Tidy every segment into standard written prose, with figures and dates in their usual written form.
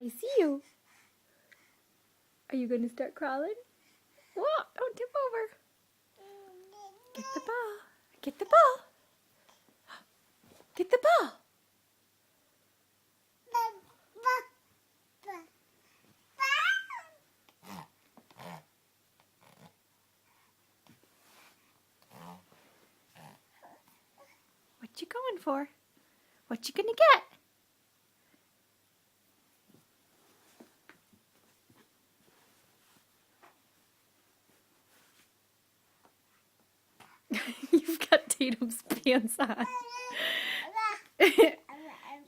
I see you. Are you going to start crawling? Whoa, don't tip over. Get the ball. Get the ball. Get the ball. What you going for? What you gonna get? You've got Tatum's pants on.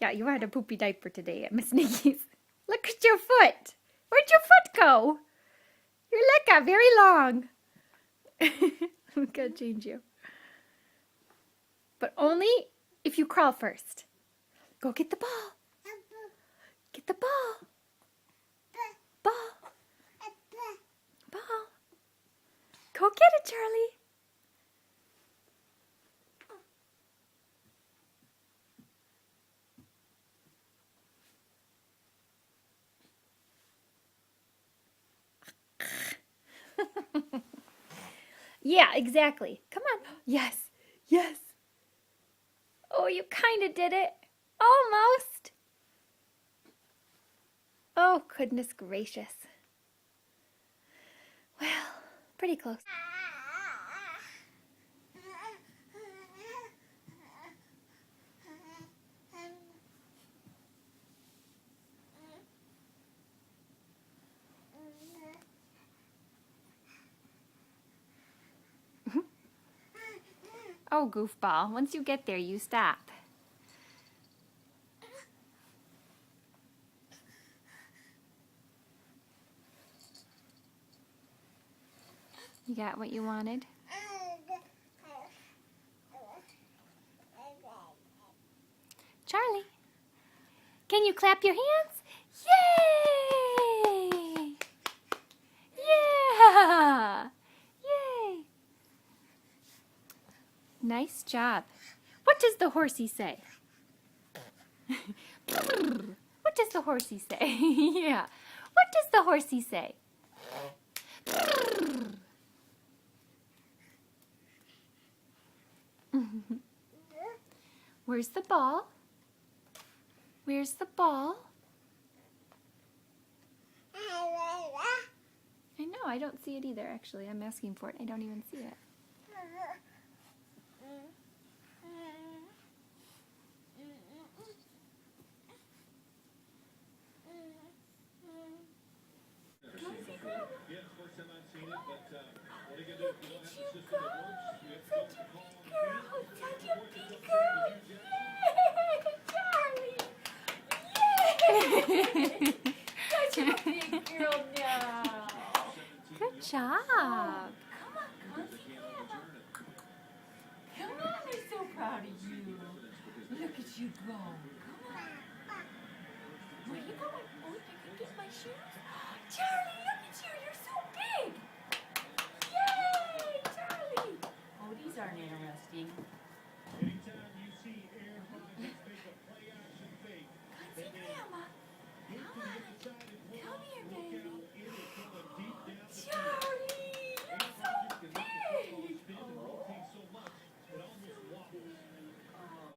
Yeah, you had a poopy diaper today at Miss Nikki's. Look at your foot. Where'd your foot go? Your leg got very long. I'm gonna change you. But only if you crawl first. Go get the ball. Get the ball. Ball. Ball. Go get it, Charlie. Yeah, exactly. Come on. Yes. Yes. Oh, you kind of did it. Almost. Oh, goodness gracious. Well, pretty close. Oh, goofball. Once you get there, you stop. You got what you wanted? Charlie, can you clap your hands? Yay! Yeah! Yay! Nice job. What does the horsey say? What does the horsey say? Yeah. What does the horsey say? Where's the ball? Where's the ball? I know, I don't see it either, actually. I'm asking for it. I don't even see it. Such a big girl now. Good job. Come on, come on, I'm so proud of you. Look at you go. Come on. Where you going? Oh, you can get my shoes. Charlie!